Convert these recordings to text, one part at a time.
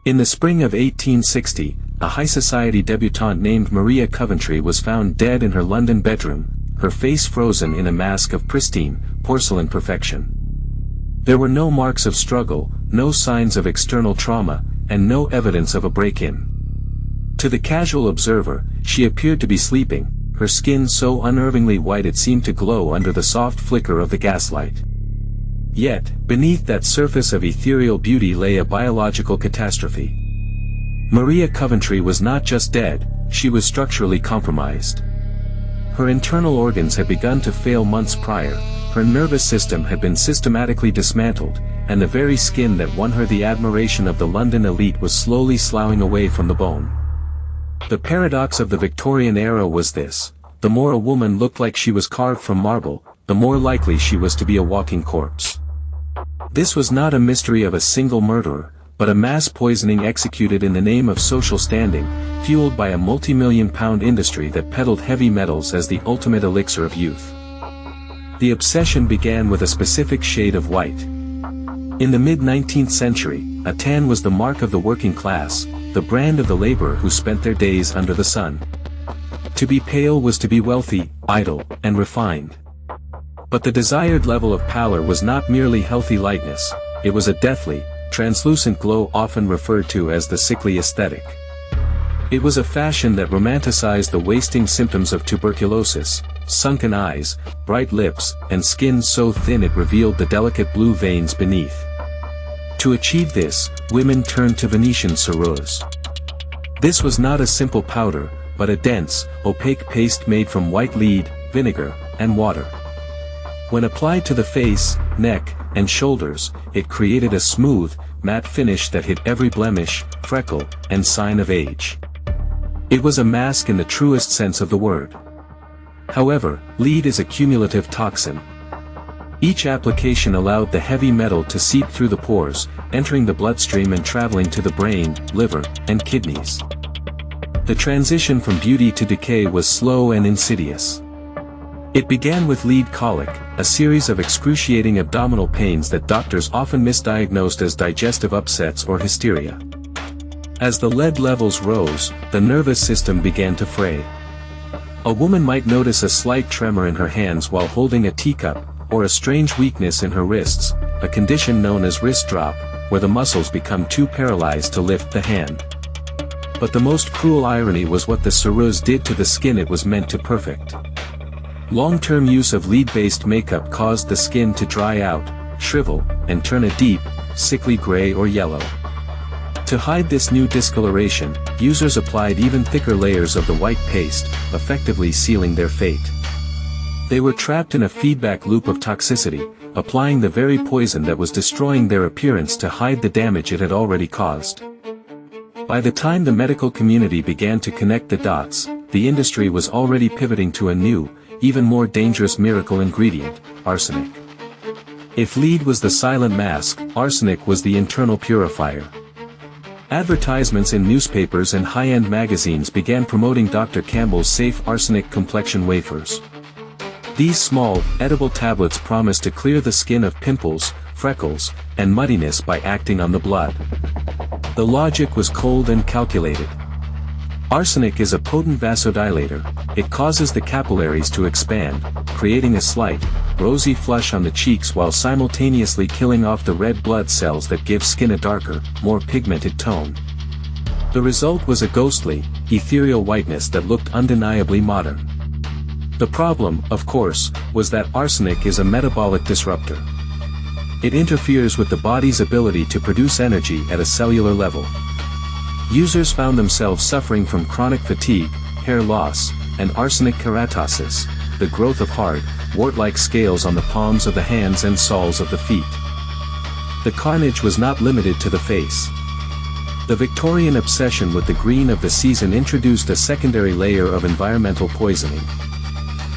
In the spring of 1860, a high society debutante named Maria Coventry was found dead in her London bedroom, her face frozen in a mask of pristine, porcelain perfection. There were no marks of struggle, no signs of external trauma, and no evidence of a break-in. To the casual observer, she appeared to be sleeping, her skin so unnervingly white it seemed to glow under the soft flicker of the gaslight. Yet, beneath that surface of ethereal beauty lay a biological catastrophe. Maria Coventry was not just dead, she was structurally compromised. Her internal organs had begun to fail months prior, her nervous system had been systematically dismantled, and the very skin that won her the admiration of the London elite was slowly sloughing away from the bone. The paradox of the Victorian era was this: the more a woman looked like she was carved from marble, the more likely she was to be a walking corpse. This was not a mystery of a single murderer, but a mass poisoning executed in the name of social standing, fueled by a multi-million-pound industry that peddled heavy metals as the ultimate elixir of youth. The obsession began with a specific shade of white. In the mid-19th century, a tan was the mark of the working class, the brand of the laborer who spent their days under the sun. To be pale was to be wealthy, idle, and refined. But the desired level of pallor was not merely healthy lightness, it was a deathly, translucent glow often referred to as the sickly aesthetic. It was a fashion that romanticized the wasting symptoms of tuberculosis: sunken eyes, bright lips, and skin so thin it revealed the delicate blue veins beneath. To achieve this, women turned to Venetian Ceruse. This was not a simple powder, but a dense, opaque paste made from white lead, vinegar, and water. When applied to the face, neck, and shoulders, it created a smooth, matte finish that hid every blemish, freckle, and sign of age. It was a mask in the truest sense of the word. However, lead is a cumulative toxin. Each application allowed the heavy metal to seep through the pores, entering the bloodstream and traveling to the brain, liver, and kidneys. The transition from beauty to decay was slow and insidious. It began with lead colic, a series of excruciating abdominal pains that doctors often misdiagnosed as digestive upsets or hysteria. As the lead levels rose, the nervous system began to fray. A woman might notice a slight tremor in her hands while holding a teacup, or a strange weakness in her wrists, a condition known as wrist drop, where the muscles become too paralyzed to lift the hand. But the most cruel irony was what the ceruse did to the skin it was meant to perfect. Long-term use of lead-based makeup caused the skin to dry out, shrivel, and turn a deep, sickly gray or yellow. To hide this new discoloration, users applied even thicker layers of the white paste, effectively sealing their fate. They were trapped in a feedback loop of toxicity, applying the very poison that was destroying their appearance to hide the damage it had already caused. By the time the medical community began to connect the dots, the industry was already pivoting to a new, even more dangerous miracle ingredient: arsenic. If lead was the silent mask, arsenic was the internal purifier. Advertisements in newspapers and high-end magazines began promoting Dr. Campbell's safe arsenic complexion wafers. These small, edible tablets promised to clear the skin of pimples, freckles, and muddiness by acting on the blood. The logic was cold and calculated. Arsenic is a potent vasodilator. It causes the capillaries to expand, creating a slight, rosy flush on the cheeks while simultaneously killing off the red blood cells that give skin a darker, more pigmented tone. The result was a ghostly, ethereal whiteness that looked undeniably modern. The problem, of course, was that arsenic is a metabolic disruptor. It interferes with the body's ability to produce energy at a cellular level. Users found themselves suffering from chronic fatigue, hair loss, and arsenic keratosis, the growth of hard, wart-like scales on the palms of the hands and soles of the feet. The carnage was not limited to the face. The Victorian obsession with the green of the season introduced a secondary layer of environmental poisoning.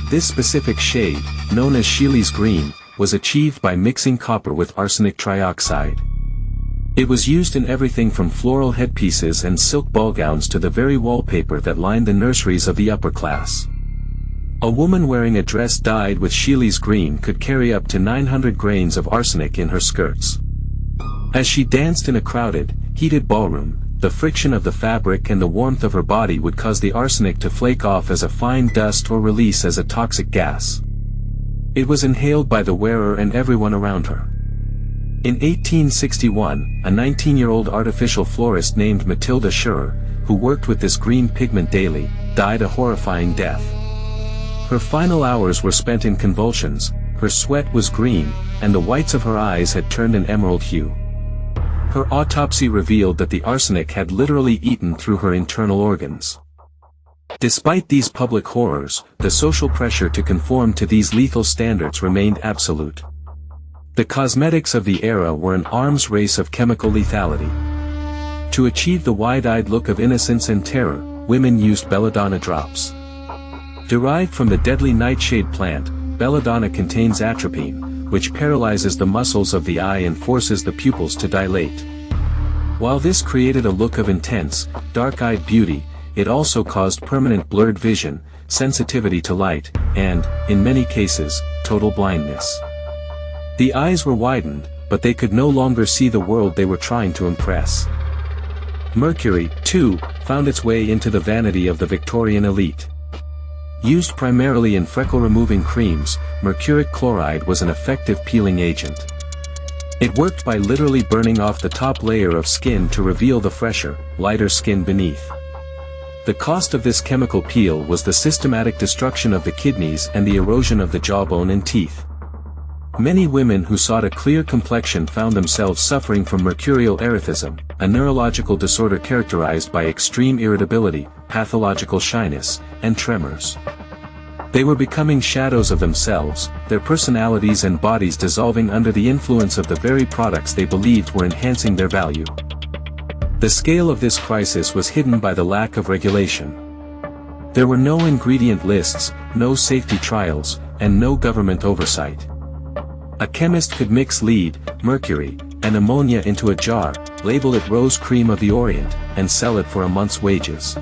This specific shade, known as Sheely's green, was achieved by mixing copper with arsenic trioxide. It was used in everything from floral headpieces and silk ball gowns to the very wallpaper that lined the nurseries of the upper class. A woman wearing a dress dyed with Sheely's green could carry up to 900 grains of arsenic in her skirts. As she danced in a crowded, heated ballroom, the friction of the fabric and the warmth of her body would cause the arsenic to flake off as a fine dust or release as a toxic gas. It was inhaled by the wearer and everyone around her. In 1861, a 19-year-old artificial florist named Matilda Schurrer, who worked with this green pigment daily, died a horrifying death. Her final hours were spent in convulsions, her sweat was green, and the whites of her eyes had turned an emerald hue. Her autopsy revealed that the arsenic had literally eaten through her internal organs. Despite these public horrors, the social pressure to conform to these lethal standards remained absolute. The cosmetics of the era were an arms race of chemical lethality. To achieve the wide-eyed look of innocence and terror, women used belladonna drops. Derived from the deadly nightshade plant, belladonna contains atropine, which paralyzes the muscles of the eye and forces the pupils to dilate. While this created a look of intense, dark-eyed beauty, it also caused permanent blurred vision, sensitivity to light, and, in many cases, total blindness. The eyes were widened, but they could no longer see the world they were trying to impress. Mercury, too, found its way into the vanity of the Victorian elite. Used primarily in freckle-removing creams, mercuric chloride was an effective peeling agent. It worked by literally burning off the top layer of skin to reveal the fresher, lighter skin beneath. The cost of this chemical peel was the systematic destruction of the kidneys and the erosion of the jawbone and teeth. Many women who sought a clear complexion found themselves suffering from mercurial erethism, a neurological disorder characterized by extreme irritability, pathological shyness, and tremors. They were becoming shadows of themselves, their personalities and bodies dissolving under the influence of the very products they believed were enhancing their value. The scale of this crisis was hidden by the lack of regulation. There were no ingredient lists, no safety trials, and no government oversight. A chemist could mix lead, mercury, and ammonia into a jar, label it rose cream of the Orient, and sell it for a month's wages.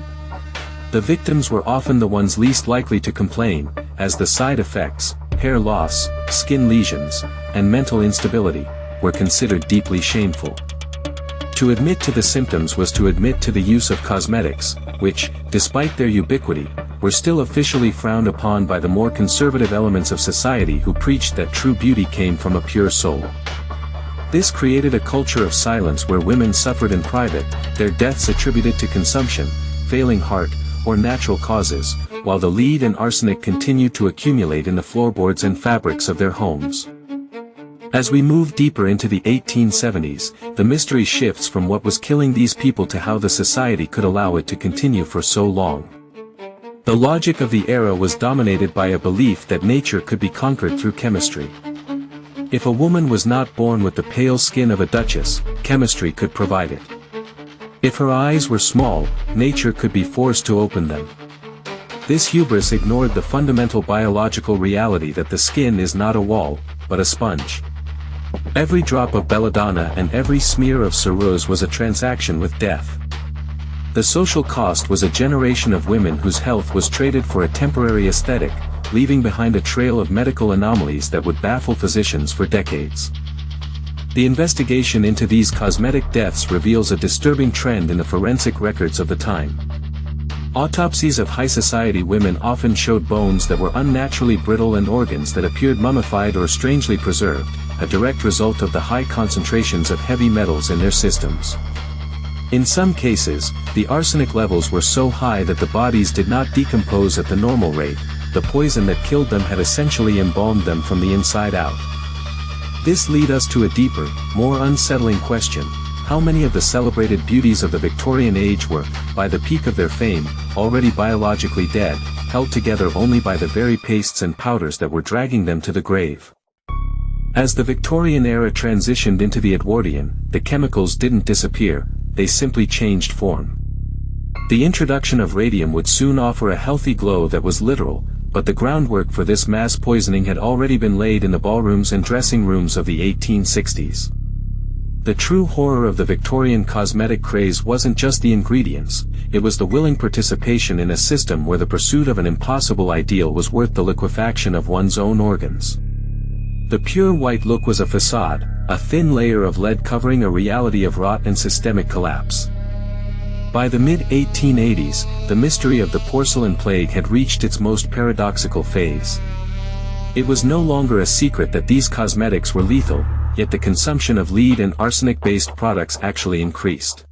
The victims were often the ones least likely to complain, as the side effects, hair loss, skin lesions, and mental instability, were considered deeply shameful. To admit to the symptoms was to admit to the use of cosmetics, which, despite their ubiquity, were still officially frowned upon by the more conservative elements of society who preached that true beauty came from a pure soul. This created a culture of silence where women suffered in private, their deaths attributed to consumption, failing heart, or natural causes, while the lead and arsenic continued to accumulate in the floorboards and fabrics of their homes. As we move deeper into the 1870s, the mystery shifts from what was killing these people to how the society could allow it to continue for so long. The logic of the era was dominated by a belief that nature could be conquered through chemistry. If a woman was not born with the pale skin of a duchess, chemistry could provide it. If her eyes were small, nature could be forced to open them. This hubris ignored the fundamental biological reality that the skin is not a wall, but a sponge. Every drop of belladonna and every smear of ceruse was a transaction with death. The social cost was a generation of women whose health was traded for a temporary aesthetic, leaving behind a trail of medical anomalies that would baffle physicians for decades. The investigation into these cosmetic deaths reveals a disturbing trend in the forensic records of the time. Autopsies of high society women often showed bones that were unnaturally brittle and organs that appeared mummified or strangely preserved, a direct result of the high concentrations of heavy metals in their systems. In some cases, the arsenic levels were so high that the bodies did not decompose at the normal rate, the poison that killed them had essentially embalmed them from the inside out. This leads us to a deeper, more unsettling question: how many of the celebrated beauties of the Victorian age were, by the peak of their fame, already biologically dead, held together only by the very pastes and powders that were dragging them to the grave? As the Victorian era transitioned into the Edwardian, the chemicals didn't disappear, they simply changed form. The introduction of radium would soon offer a healthy glow that was literal, but the groundwork for this mass poisoning had already been laid in the ballrooms and dressing rooms of the 1860s. The true horror of the Victorian cosmetic craze wasn't just the ingredients, it was the willing participation in a system where the pursuit of an impossible ideal was worth the liquefaction of one's own organs. The pure white look was a facade, a thin layer of lead covering a reality of rot and systemic collapse. By the mid-1880s, the mystery of the porcelain plague had reached its most paradoxical phase. It was no longer a secret that these cosmetics were lethal, yet the consumption of lead and arsenic-based products actually increased.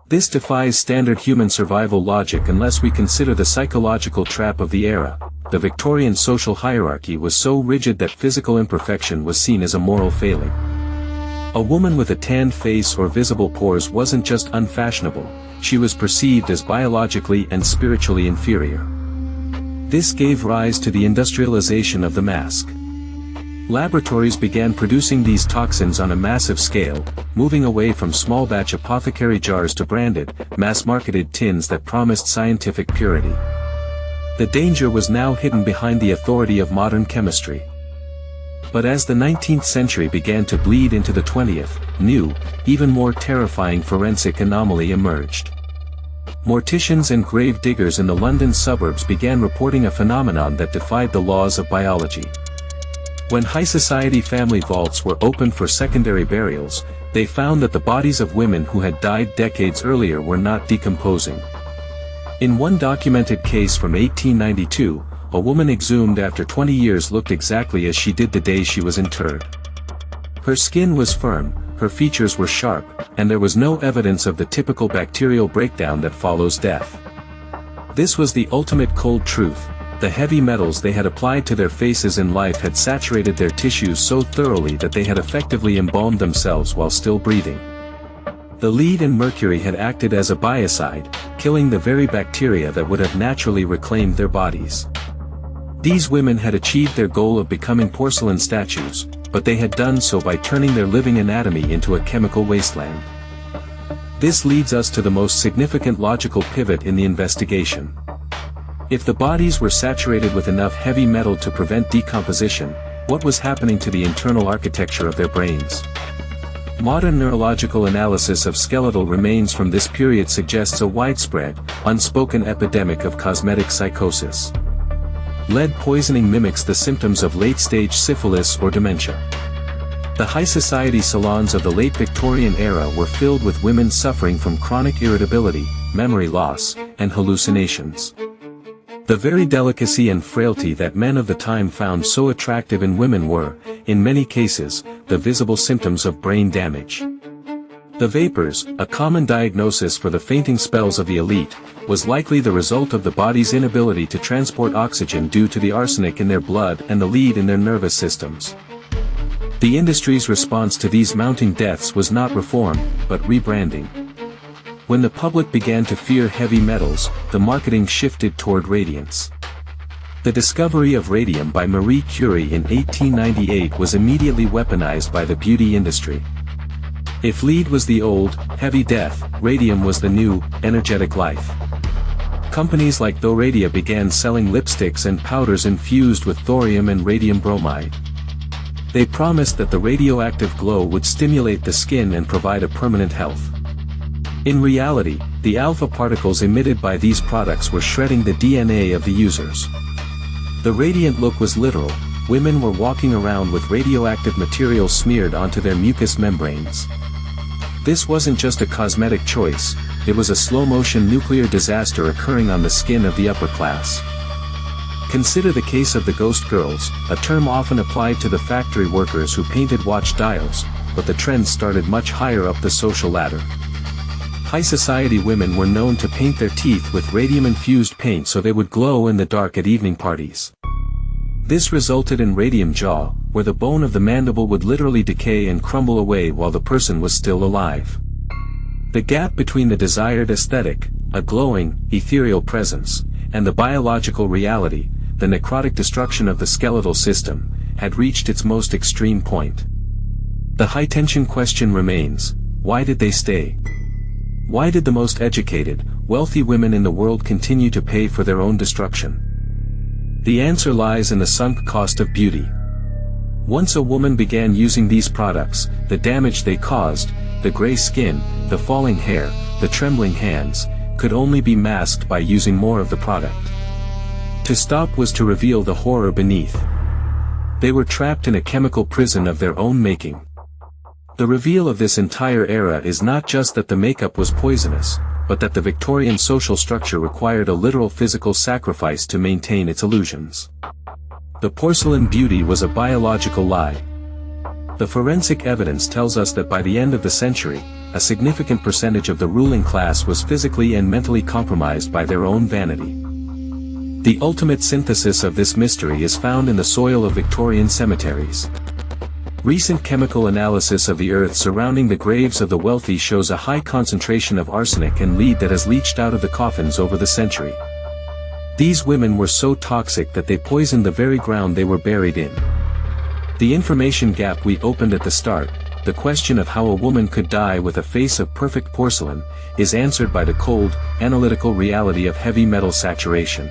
This defies standard human survival logic unless we consider the psychological trap of the era. The Victorian social hierarchy was so rigid that physical imperfection was seen as a moral failing. A woman with a tanned face or visible pores wasn't just unfashionable, she was perceived as biologically and spiritually inferior. This gave rise to the industrialization of the mask. Laboratories began producing these toxins on a massive scale, moving away from small-batch apothecary jars to branded, mass-marketed tins that promised scientific purity. The danger was now hidden behind the authority of modern chemistry. But as the 19th century began to bleed into the 20th, new, even more terrifying forensic anomaly emerged. Morticians and grave diggers in the London suburbs began reporting a phenomenon that defied the laws of biology. When high society family vaults were opened for secondary burials, they found that the bodies of women who had died decades earlier were not decomposing. In one documented case from 1892, a woman exhumed after 20 years looked exactly as she did the day she was interred. Her skin was firm, her features were sharp, and there was no evidence of the typical bacterial breakdown that follows death. This was the ultimate cold truth. The heavy metals they had applied to their faces in life had saturated their tissues so thoroughly that they had effectively embalmed themselves while still breathing. The lead and mercury had acted as a biocide, killing the very bacteria that would have naturally reclaimed their bodies. These women had achieved their goal of becoming porcelain statues, but they had done so by turning their living anatomy into a chemical wasteland. This leads us to the most significant logical pivot in the investigation. If the bodies were saturated with enough heavy metal to prevent decomposition, what was happening to the internal architecture of their brains? Modern neurological analysis of skeletal remains from this period suggests a widespread, unspoken epidemic of cosmetic psychosis. Lead poisoning mimics the symptoms of late-stage syphilis or dementia. The high society salons of the late Victorian era were filled with women suffering from chronic irritability, memory loss, and hallucinations. The very delicacy and frailty that men of the time found so attractive in women were, in many cases, the visible symptoms of brain damage. The vapors, a common diagnosis for the fainting spells of the elite, was likely the result of the body's inability to transport oxygen due to the arsenic in their blood and the lead in their nervous systems. The industry's response to these mounting deaths was not reform, but rebranding. When the public began to fear heavy metals, the marketing shifted toward radiance. The discovery of radium by Marie Curie in 1898 was immediately weaponized by the beauty industry. If lead was the old, heavy death, radium was the new, energetic life. Companies like Thoradia began selling lipsticks and powders infused with thorium and radium bromide. They promised that the radioactive glow would stimulate the skin and provide a permanent health. In reality, the alpha particles emitted by these products were shredding the DNA of the users. The radiant look was literal. Women were walking around with radioactive material smeared onto their mucous membranes. This wasn't just a cosmetic choice, it was a slow-motion nuclear disaster occurring on the skin of the upper class. Consider the case of the ghost girls, a term often applied to the factory workers who painted watch dials, but the trend started much higher up the social ladder. High society women were known to paint their teeth with radium-infused paint so they would glow in the dark at evening parties. This resulted in radium jaw, where the bone of the mandible would literally decay and crumble away while the person was still alive. The gap between the desired aesthetic, a glowing, ethereal presence, and the biological reality, the necrotic destruction of the skeletal system, had reached its most extreme point. The high-tension question remains: why did they stay? Why did the most educated, wealthy women in the world continue to pay for their own destruction? The answer lies in the sunk cost of beauty. Once a woman began using these products, the damage they caused, the gray skin, the falling hair, the trembling hands, could only be masked by using more of the product. To stop was to reveal the horror beneath. They were trapped in a chemical prison of their own making. The reveal of this entire era is not just that the makeup was poisonous, but that the Victorian social structure required a literal physical sacrifice to maintain its illusions. The porcelain beauty was a biological lie. The forensic evidence tells us that by the end of the century, a significant percentage of the ruling class was physically and mentally compromised by their own vanity. The ultimate synthesis of this mystery is found in the soil of Victorian cemeteries. Recent chemical analysis of the earth surrounding the graves of the wealthy shows a high concentration of arsenic and lead that has leached out of the coffins over the century. These women were so toxic that they poisoned the very ground they were buried in. The information gap we opened at the start, the question of how a woman could die with a face of perfect porcelain, is answered by the cold, analytical reality of heavy metal saturation.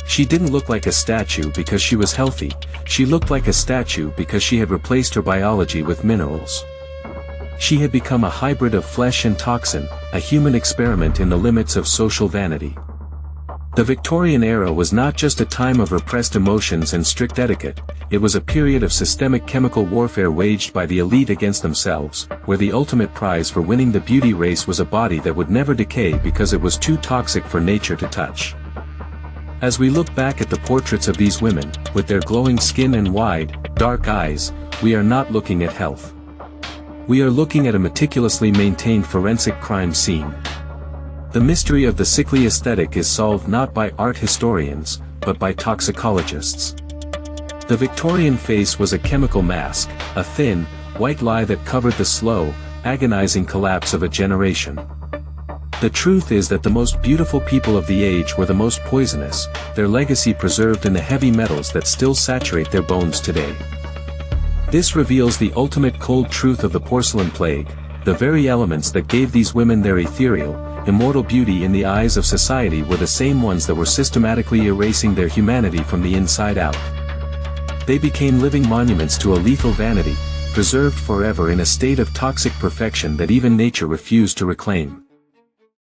She didn't look like a statue because she was healthy, she looked like a statue because she had replaced her biology with minerals. She had become a hybrid of flesh and toxin, a human experiment in the limits of social vanity. The Victorian era was not just a time of repressed emotions and strict etiquette, it was a period of systemic chemical warfare waged by the elite against themselves, where the ultimate prize for winning the beauty race was a body that would never decay because it was too toxic for nature to touch. As we look back at the portraits of these women, with their glowing skin and wide, dark eyes, we are not looking at health. We are looking at a meticulously maintained forensic crime scene. The mystery of the sickly aesthetic is solved not by art historians, but by toxicologists. The Victorian face was a chemical mask, a thin, white lie that covered the slow, agonizing collapse of a generation. The truth is that the most beautiful people of the age were the most poisonous, their legacy preserved in the heavy metals that still saturate their bones today. This reveals the ultimate cold truth of the porcelain plague, the very elements that gave these women their ethereal, immortal beauty in the eyes of society were the same ones that were systematically erasing their humanity from the inside out. They became living monuments to a lethal vanity, preserved forever in a state of toxic perfection that even nature refused to reclaim.